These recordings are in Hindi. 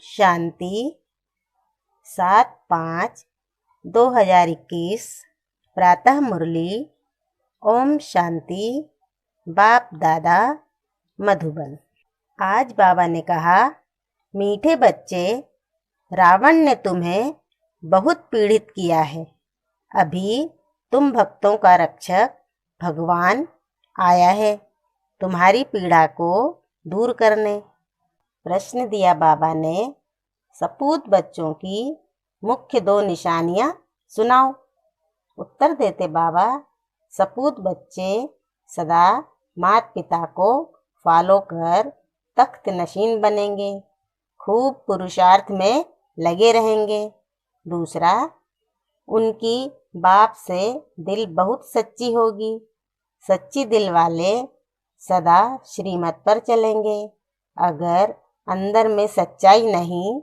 शांति 7/5/2021 प्रातः मुरली। ओम शांति। बाप दादा मधुबन। आज बाबा ने कहा, मीठे बच्चे, रावण ने तुम्हें बहुत पीड़ित किया है। अभी तुम भक्तों का रक्षक भगवान आया है तुम्हारी पीड़ा को दूर करने। प्रश्न दिया बाबा ने, सपूत बच्चों की मुख्य 2 निशानियां सुनाओ। उत्तर देते बाबा, सपूत बच्चे सदा माता पिता को फॉलो कर तख्त नशीन बनेंगे, खूब पुरुषार्थ में लगे रहेंगे। दूसरा, उनकी बाप से दिल बहुत सच्ची होगी। सच्ची दिल वाले सदा श्रीमत पर चलेंगे। अगर अंदर में सच्चाई नहीं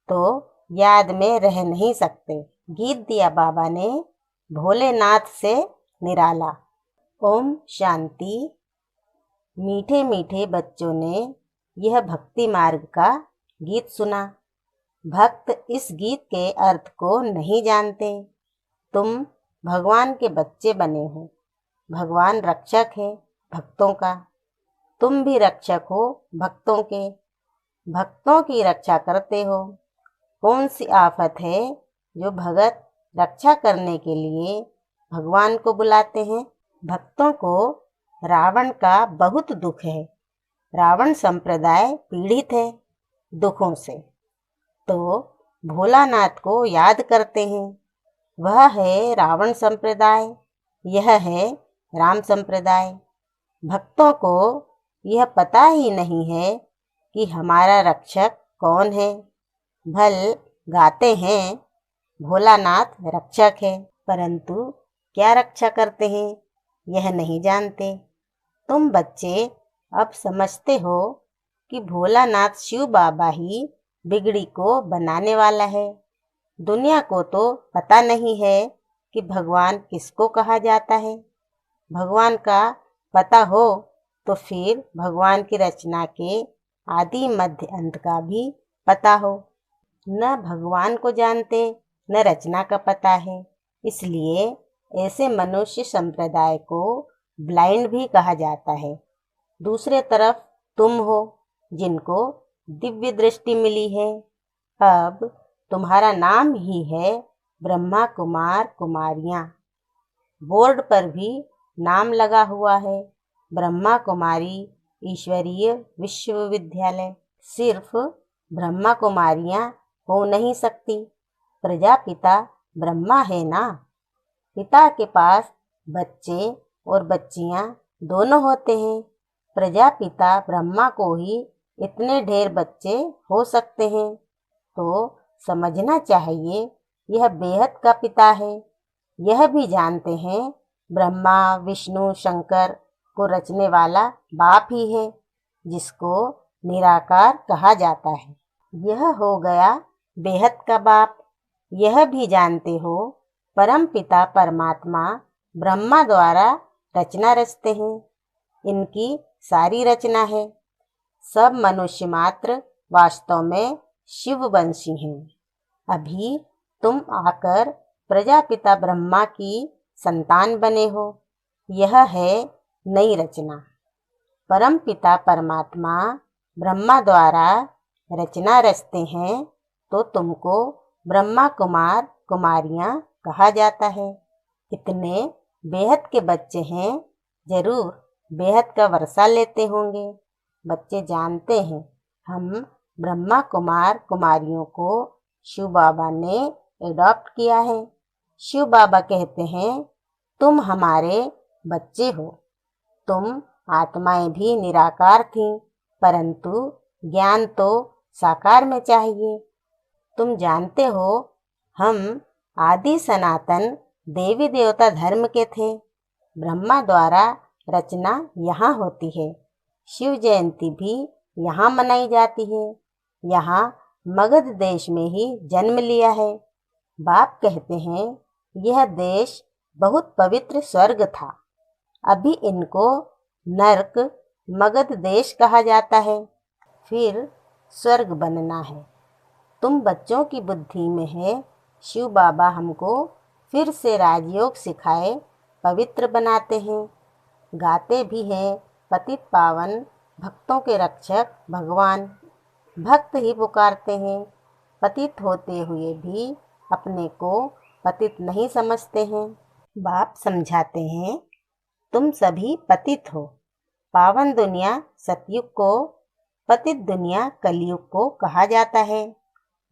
तो याद में रह नहीं सकते। गीत दिया बाबा ने, भोलेनाथ से निराला। ओम शांति। मीठे मीठे बच्चों ने यह भक्ति मार्ग का गीत सुना। भक्त इस गीत के अर्थ को नहीं जानते। तुम भगवान के बच्चे बने हो। भगवान रक्षक है भक्तों का। तुम भी रक्षक हो भक्तों के। भक्तों की रक्षा करते हो। कौन सी आफत है जो भगत रक्षा करने के लिए भगवान को बुलाते हैं? भक्तों को रावण का बहुत दुख है। रावण संप्रदाय पीड़ित है दुखों से, तो भोलानाथ को याद करते हैं। वह है रावण संप्रदाय, यह है राम संप्रदाय। भक्तों को यह पता ही नहीं है कि हमारा रक्षक कौन है। भल गाते हैं भोलानाथ रक्षक है, परंतु क्या रक्षा करते हैं यह नहीं जानते। तुम बच्चे अब समझते हो कि भोलानाथ शिव बाबा ही बिगड़ी को बनाने वाला है। दुनिया को तो पता नहीं है कि भगवान किसको कहा जाता है। भगवान का पता हो तो फिर भगवान की रचना के आदि मध्य अंत का भी पता हो। न भगवान को जानते न रचना का पता है, इसलिए ऐसे मनुष्य संप्रदाय को ब्लाइंड भी कहा जाता है। दूसरे तरफ तुम हो जिनको दिव्य दृष्टि मिली है। अब तुम्हारा नाम ही है ब्रह्मा कुमार कुमारियाँ। बोर्ड पर भी नाम लगा हुआ है, ब्रह्मा कुमारी ईश्वरीय विश्वविद्यालय। सिर्फ ब्रह्मा कुमारियाँ हो नहीं सकती, प्रजापिता ब्रह्मा है ना। पिता के पास बच्चे और बच्चियाँ दोनों होते हैं। प्रजापिता ब्रह्मा को ही इतने ढेर बच्चे हो सकते हैं, तो समझना चाहिए यह बेहद का पिता है। यह भी जानते हैं ब्रह्मा विष्णु शंकर को रचने वाला बाप ही है, जिसको निराकार कहा जाता है। यह हो गया बेहद का बाप। यह भी जानते हो परम पिता परमात्मा ब्रह्मा द्वारा रचना रचते हैं। इनकी सारी रचना है। सब मनुष्य मात्र वास्तव में शिववंशी हैं। अभी तुम आकर प्रजापिता ब्रह्मा की संतान बने हो। यह है नई रचना। परम पिता परमात्मा ब्रह्मा द्वारा रचना रचते हैं, तो तुमको ब्रह्मा कुमार कुमारियाँ कहा जाता है। इतने बेहद के बच्चे हैं, जरूर बेहद का वर्षा लेते होंगे। बच्चे जानते हैं हम ब्रह्मा कुमार कुमारियों को शिव बाबा ने एडॉप्ट किया है। शिव बाबा कहते हैं, तुम हमारे बच्चे हो। तुम आत्माएं भी निराकार थीं, परंतु ज्ञान तो साकार में चाहिए। तुम जानते हो हम आदि सनातन देवी देवता धर्म के थे। ब्रह्मा द्वारा रचना यहाँ होती है। शिव जयंती भी यहाँ मनाई जाती है। यहाँ मगध देश में ही जन्म लिया है। बाप कहते हैं यह देश बहुत पवित्र स्वर्ग था। अभी इनको नरक मगध देश कहा जाता है। फिर स्वर्ग बनना है। तुम बच्चों की बुद्धि में है शिव बाबा हमको फिर से राजयोग सिखाए पवित्र बनाते हैं। गाते भी हैं पतित पावन भक्तों के रक्षक भगवान। भक्त ही पुकारते हैं, पतित होते हुए भी अपने को पतित नहीं समझते हैं। बाप समझाते हैं, तुम सभी पतित हो। पावन दुनिया सतयुग को, पतित दुनिया कलयुग को कहा जाता है।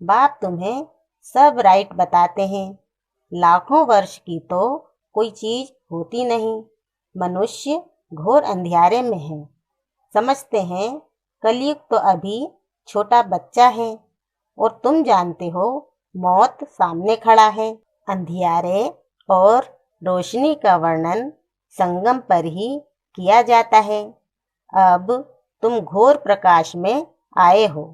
बाप तुम्हें सब राइट बताते हैं। लाखों वर्ष की तो कोई चीज होती नहीं। मनुष्य घोर अंधियारे में है। समझते हैं कलयुग तो अभी छोटा बच्चा है और तुम जानते हो मौत सामने खड़ा है। अंधियारे और रोशनी का वर्णन संगम पर ही किया जाता है। अब तुम घोर प्रकाश में आए हो।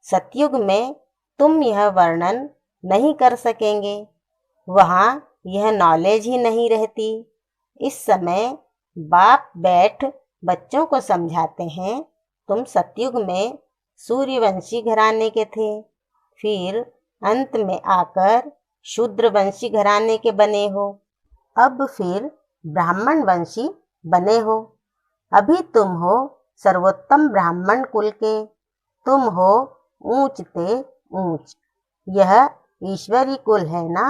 सतयुग में तुम यह वर्णन नहीं कर सकेंगे, वहाँ यह नॉलेज ही नहीं रहती। इस समय बाप बैठ बच्चों को समझाते हैं, तुम सतयुग में सूर्यवंशी घराने के थे, फिर अंत में आकर शूद्रवंशी घराने के बने हो, अब फिर ब्राह्मण वंशी बने हो। अभी तुम हो सर्वोत्तम ब्राह्मण कुल के, तुम हो ऊंच ते ऊंच। यह ईश्वरी कुल है ना।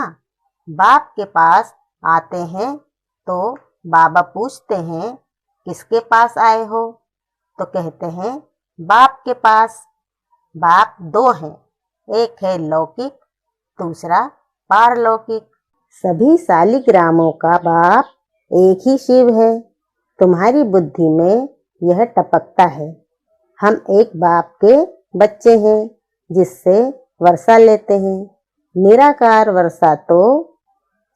बाप के पास आते हैं तो बाबा पूछते हैं किसके पास आए हो, तो कहते हैं बाप के पास। बाप दो हैं, एक है लौकिक, दूसरा पारलौकिक। सभी शालिग्रामों का बाप एक ही शिव है। तुम्हारी बुद्धि में यह टपकता है। हम एक बाप के बच्चे हैं जिससे वर्षा लेते हैं। निराकार वर्षा तो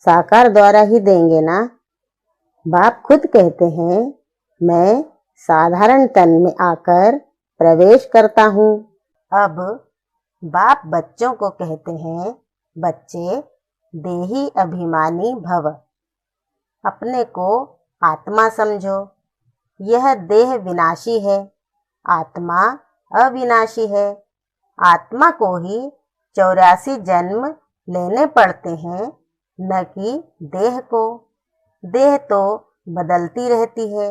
साकार द्वारा ही देंगे ना। बाप खुद कहते हैं, मैं साधारण तन में आकर प्रवेश करता हूँ। अब बाप बच्चों को कहते हैं, बच्चे देही अभिमानी भव। अपने को आत्मा समझो। यह देह विनाशी है, आत्मा अविनाशी है। आत्मा को ही 84 जन्म लेने पड़ते हैं, न कि देह को। देह तो बदलती रहती है,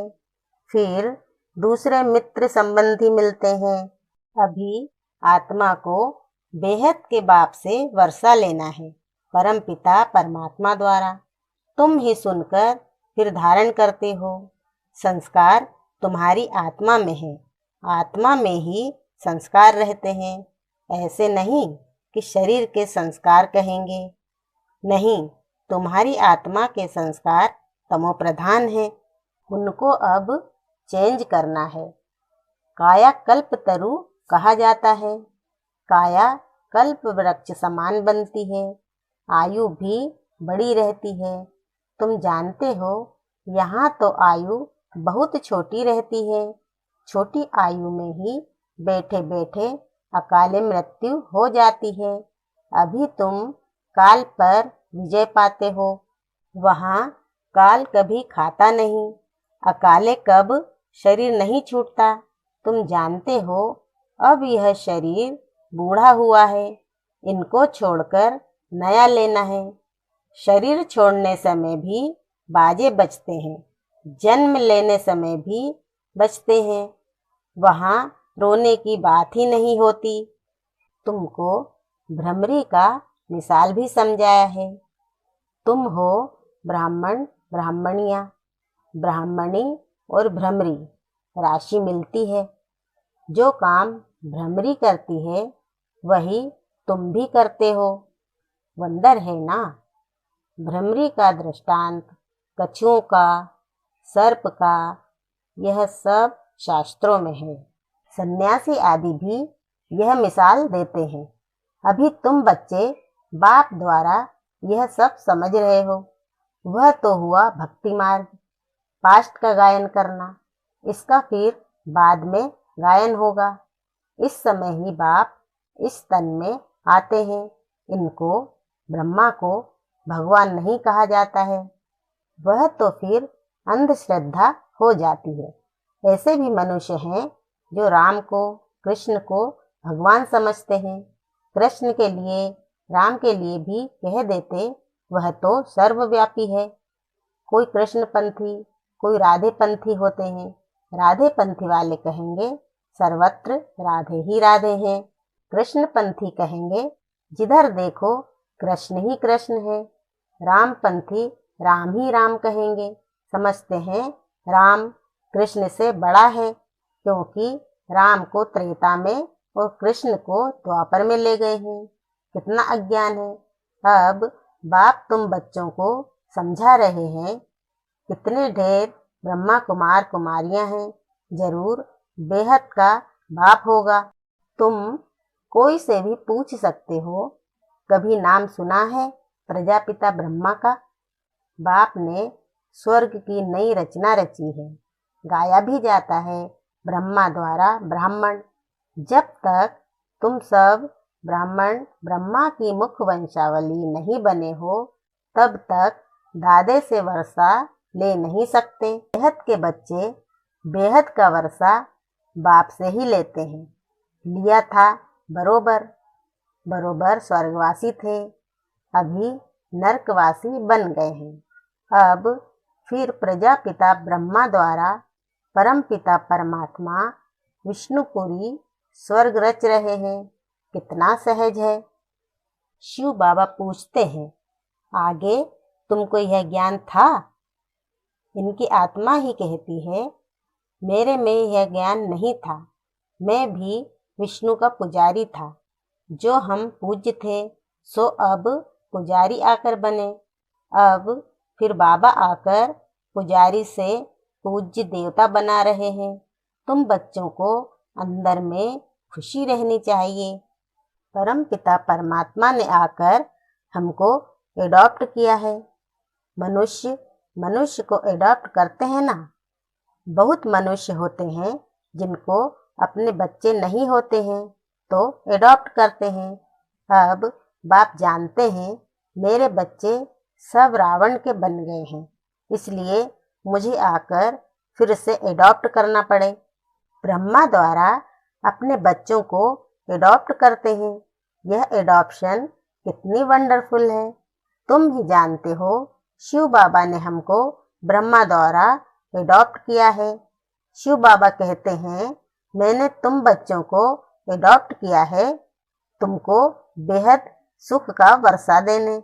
फिर दूसरे मित्र संबंधी मिलते हैं। अभी आत्मा को बेहद के बाप से वर्षा लेना है, परमपिता परमात्मा द्वारा। तुम ही सुनकर फिर धारण करते हो। संस्कार तुम्हारी आत्मा में है, आत्मा में ही संस्कार रहते हैं। ऐसे नहीं कि शरीर के संस्कार कहेंगे। नहीं, तुम्हारी आत्मा के संस्कार तमोप्रधान है, उनको अब चेंज करना है। काया कल्प तरु कहा जाता है। काया कल्प वृक्ष समान बनती है, आयु भी बड़ी रहती है। तुम जानते हो यहाँ तो आयु बहुत छोटी रहती है। छोटी आयु में ही बैठे बैठे अकाले मृत्यु हो जाती है। अभी तुम काल पर विजय पाते हो। वहाँ काल कभी खाता नहीं। अकाले कब शरीर नहीं छूटता। तुम जानते हो अब यह शरीर बूढ़ा हुआ है, इनको छोड़कर नया लेना है। शरीर छोड़ने समय भी बाजे बजते हैं, जन्म लेने समय भी बजते हैं। वहाँ रोने की बात ही नहीं होती। तुमको भ्रमरी का मिसाल भी समझाया है। तुम हो ब्राह्मण ब्राह्मणिया, ब्राह्मणी और भ्रमरी राशि मिलती है। जो काम भ्रमरी करती है वही तुम भी करते हो। वंदर है ना। भ्रमरी का दृष्टांत कछुओं का, सर्प का, यह सब शास्त्रों में है। सन्यासी आदि भी यह मिसाल देते हैं। अभी तुम बच्चे बाप द्वारा यह सब समझ रहे हो। वह तो हुआ भक्ति मार्ग, पास्ट का गायन करना। इसका फिर बाद में गायन होगा। इस समय ही बाप इस तन में आते हैं। इनको ब्रह्मा को भगवान नहीं कहा जाता है, वह तो फिर अंधश्रद्धा हो जाती है। ऐसे भी मनुष्य हैं जो राम को, कृष्ण को भगवान समझते हैं। कृष्ण के लिए, राम के लिए भी कह देते, वह तो सर्वव्यापी है। कोई कृष्ण पंथी, कोई राधे पंथी होते हैं। राधे पंथी वाले कहेंगे सर्वत्र राधे ही राधे हैं। कृष्ण पंथी कहेंगे जिधर देखो कृष्ण ही कृष्ण है। राम पंथी राम ही राम कहेंगे, समझते हैं राम कृष्ण से बड़ा है, क्योंकि राम को त्रेता में और कृष्ण को द्वापर में ले गए हैं। कितना अज्ञान है। अब बाप तुम बच्चों को समझा रहे हैं। कितने ढेर ब्रह्मा कुमार कुमारियां हैं, जरूर बेहद का बाप होगा। तुम कोई से भी पूछ सकते हो, कभी नाम सुना है प्रजापिता ब्रह्मा का? बाप ने स्वर्ग की नई रचना रची है। गाया भी जाता है ब्रह्मा द्वारा ब्राह्मण। जब तक तुम सब ब्राह्मण ब्रह्मा की मुख वंशावली नहीं बने हो, तब तक दादे से वर्षा ले नहीं सकते। बेहद के बच्चे बेहद का वर्षा बाप से ही लेते हैं। लिया था बरोबर बरोबर स्वर्गवासी थे, अभी नरकवासी बन गए हैं। अब फिर प्रजापिता ब्रह्मा द्वारा परमपिता परमात्मा विष्णुपुरी स्वर्ग रच रहे हैं। कितना सहज है। शिव बाबा पूछते हैं, आगे तुमको यह ज्ञान था? इनकी आत्मा ही कहती है, मेरे में यह ज्ञान नहीं था। मैं भी विष्णु का पुजारी था। जो हम पूज्य थे सो अब पुजारी आकर बने। अब फिर बाबा आकर पुजारी से पूज्य देवता बना रहे हैं। तुम बच्चों को अंदर में खुशी रहनी चाहिए। परम पिता परमात्मा ने आकर हमको एडॉप्ट किया है। मनुष्य को एडॉप्ट करते हैं ना। बहुत मनुष्य होते हैं जिनको अपने बच्चे नहीं होते हैं, तो एडॉप्ट करते हैं। अब बाप जानते हैं मेरे बच्चे सब रावण के बन गए हैं, इसलिए मुझे आकर फिर से एडॉप्ट करना पड़े। ब्रह्मा द्वारा अपने बच्चों को एडॉप्ट करते हैं। यह एडॉप्शन कितनी वंडरफुल है। तुम ही जानते हो, शिव बाबा ने हमको ब्रह्मा द्वारा एडॉप्ट किया है। शिव बाबा कहते हैं, मैंने तुम बच्चों को एडॉप्ट किया है, तुमको बेहद सुख का वर्षा देने।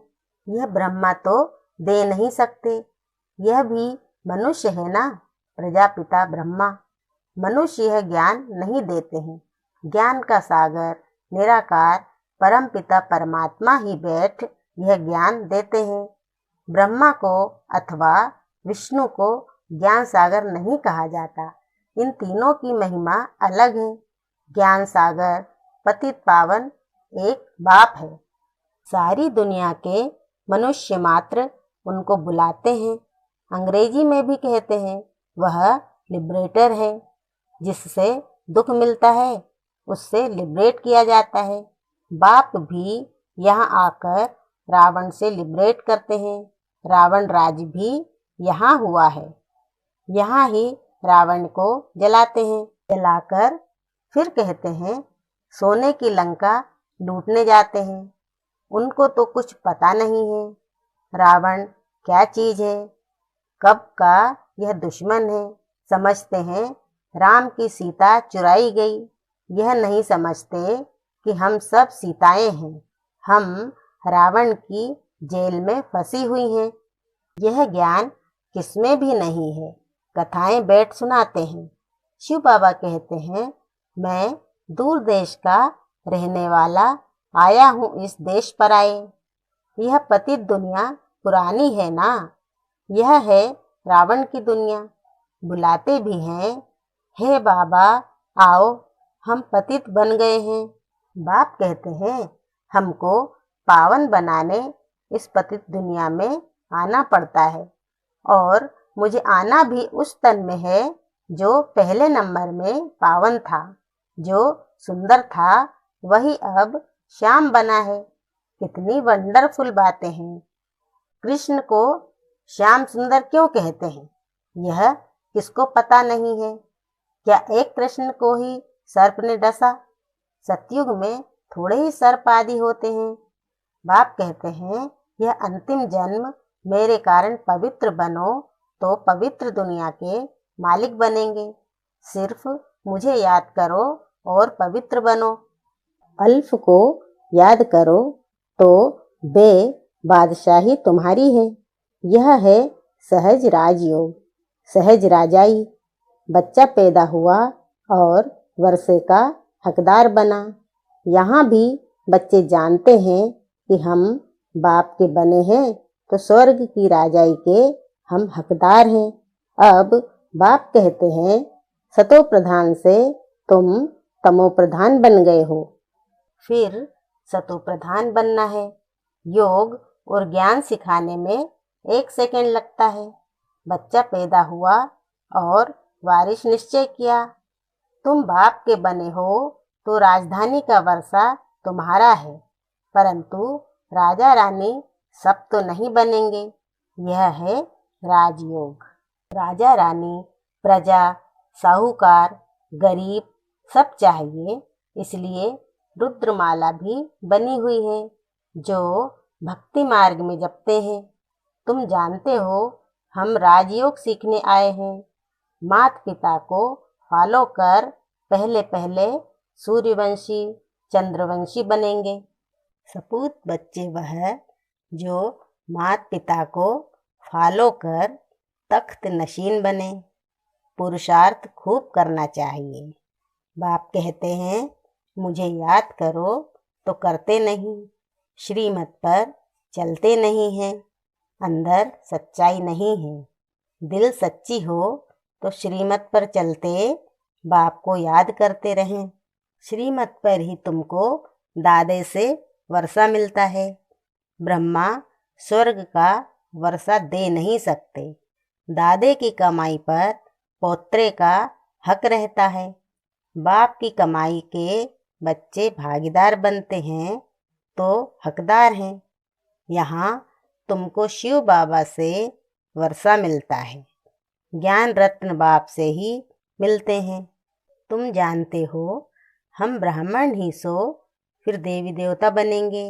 यह ब्रह्मा तो दे नहीं सकते, यह भी मनुष्य है ना। प्रजापिता ब्रह्मा मनुष्य यह ज्ञान नहीं देते हैं। ज्ञान का सागर निराकार परमपिता परमात्मा ही बैठ यह ज्ञान देते हैं। ब्रह्मा को अथवा विष्णु को ज्ञान सागर नहीं कहा जाता। इन तीनों की महिमा अलग है। ज्ञान सागर पतित पावन एक बाप है। सारी दुनिया के मनुष्य मात्र उनको बुलाते हैं। अंग्रेजी में भी कहते हैं वह लिबरेटर है। जिससे दुख मिलता है उससे लिबरेट किया जाता है। बाप भी यहाँ आकर रावण से लिबरेट करते हैं। रावण राज भी यहाँ हुआ है। यहाँ ही रावण को जलाते हैं। जलाकर फिर कहते हैं सोने की लंका लूटने जाते हैं। उनको तो कुछ पता नहीं है रावण क्या चीज है, कब का यह दुश्मन है। समझते हैं राम की सीता चुराई गई। यह नहीं समझते कि हम सब सीताएं हैं। हम रावण की जेल में फंसी हुई हैं। यह ज्ञान किसमें भी नहीं है। कथाएं बैठ सुनाते हैं। शिव बाबा कहते हैं, मैं दूर देश का रहने वाला आया हूँ इस देश पर आए। यह पतित दुनिया पुरानी है ना। यह है रावण की दुनिया। बुलाते भी हैं, हे बाबा आओ, हम पतित बन गए हैं। बाप कहते हैं हमको पावन बनाने इस पतित दुनिया में आना पड़ता है, और मुझे आना भी उस तन में है जो पहले नंबर में पावन था। जो सुंदर था वही अब श्याम बना है। कितनी वंडरफुल बातें हैं। कृष्ण को श्याम सुंदर क्यों कहते हैं, यह किसको पता नहीं है। क्या एक कृष्ण को ही सर्प ने डसा? सतयुग में थोड़े ही सर्प आदि होते हैं। बाप कहते हैं यह अंतिम जन्म मेरे कारण पवित्र बनो तो पवित्र दुनिया के मालिक बनेंगे। सिर्फ मुझे याद करो और पवित्र बनो। अल्फ को याद करो तो बे बादशाही तुम्हारी है। यह है सहज राजयोग, सहज राजाई। बच्चा पैदा हुआ और वर्षे का हकदार बना। यहाँ भी बच्चे जानते हैं कि हम बाप के बने हैं तो स्वर्ग की राजाई के हम हकदार हैं। अब बाप कहते हैं सतो प्रधान से तुम तमो प्रधान बन गए हो। फिर सतो प्रधान बनना है। योग और ज्ञान सिखाने में 1 सेकंड लगता है। बच्चा पैदा हुआ और वारिस निश्चय किया, तुम बाप के बने हो तो राजधानी का वर्षा तुम्हारा है, परंतु राजा रानी सब तो नहीं बनेंगे। यह है राजयोग। राजा रानी, प्रजा, साहूकार, गरीब सब चाहिए, इसलिए रुद्रमाला भी बनी हुई है जो भक्ति मार्ग में जपते हैं। तुम जानते हो हम राजयोग सीखने आए हैं। माता पिता को फॉलो कर पहले पहले सूर्यवंशी, चंद्रवंशी बनेंगे। सपूत बच्चे वह जो माता पिता को फॉलो कर तख्त नशीन बने। पुरुषार्थ खूब करना चाहिए। बाप कहते हैं मुझे याद करो तो करते नहीं, श्रीमत पर चलते नहीं हैं। अंदर सच्चाई नहीं है। दिल सच्ची हो तो श्रीमत पर चलते बाप को याद करते रहें। श्रीमत पर ही तुमको दादे से वर्षा मिलता है। ब्रह्मा स्वर्ग का वर्षा दे नहीं सकते। दादे की कमाई पर पोत्रे का हक रहता है। बाप की कमाई के बच्चे भागीदार बनते हैं तो हकदार हैं। यहाँ तुमको शिव बाबा से वर्षा मिलता है। ज्ञान रत्न बाप से ही मिलते हैं। तुम जानते हो हम ब्राह्मण ही सो फिर देवी देवता बनेंगे।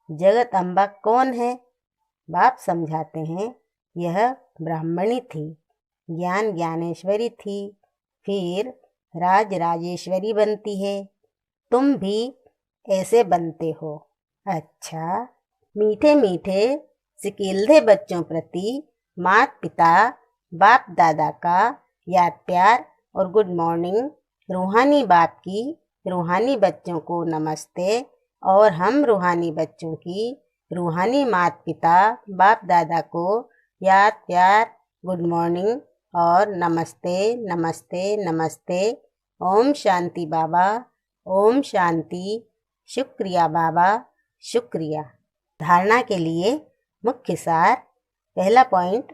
जगत अम्बा कौन है? बाप समझाते हैं यह ब्राह्मणी थी, ज्ञान ज्ञानेश्वरी थी, फिर राज राजेश्वरी बनती है। तुम भी ऐसे बनते हो। अच्छा, मीठे मीठे सिकील्दे बच्चों प्रति माता पिता बाप दादा का याद प्यार और गुड मॉर्निंग। रूहानी बाप की रूहानी बच्चों को नमस्ते और हम रूहानी बच्चों की रूहानी माता पिता बाप दादा को याद प्यार, गुड मॉर्निंग और नमस्ते नमस्ते नमस्ते। ओम शांति बाबा, ओम शांति। शुक्रिया बाबा, शुक्रिया। धारणा के लिए मुख्य सार। पहला पॉइंट,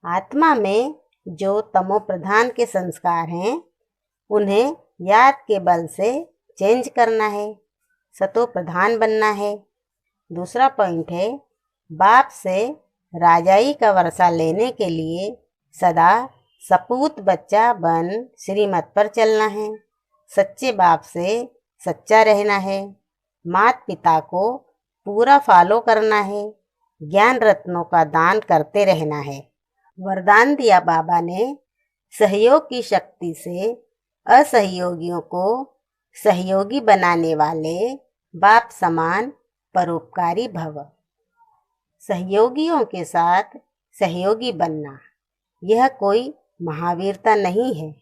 आत्मा में जो तमो प्रधान के संस्कार हैं उन्हें याद के बल से चेंज करना है, सतो प्रधान बनना है। दूसरा पॉइंट है, बाप से राजाई का वर्षा लेने के लिए सदा सपूत बच्चा बन श्रीमत पर चलना है। सच्चे बाप से सच्चा रहना है। माता पिता को पूरा फॉलो करना है। ज्ञान रत्नों का दान करते रहना है। वरदान दिया बाबा ने, सहयोग की शक्ति से असहयोगियों को सहयोगी बनाने वाले बाप समान परोपकारी भव। सहयोगियों के साथ सहयोगी बनना यह कोई महावीरता नहीं है,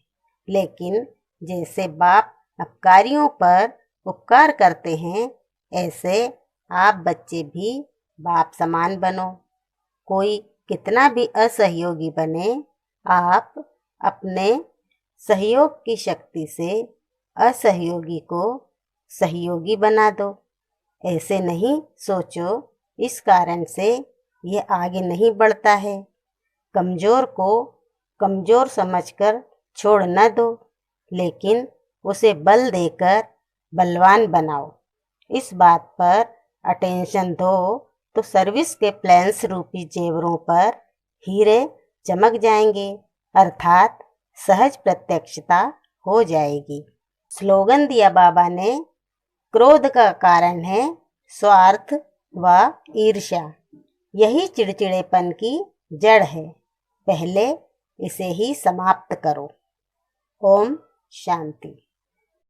लेकिन जैसे बाप अपकारियों पर उपकार करते हैं ऐसे आप बच्चे भी बाप समान बनो। कोई कितना भी असहयोगी बने, आप अपने सहयोग की शक्ति से असहयोगी को सहयोगी बना दो। ऐसे नहीं सोचो इस कारण से ये आगे नहीं बढ़ता है। कमज़ोर को कमज़ोर समझकर छोड़ न दो, लेकिन उसे बल देकर बलवान बनाओ। इस बात पर अटेंशन दो तो सर्विस के प्लेन्स रूपी जेवरों पर हीरे चमक जाएंगे, अर्थात सहज प्रत्यक्षता हो जाएगी। स्लोगन दिया बाबा ने, क्रोध का कारण है स्वार्थ व ईर्ष्या। यही चिड़चिड़ेपन की जड़ है। पहले इसे ही समाप्त करो। ओम शांति।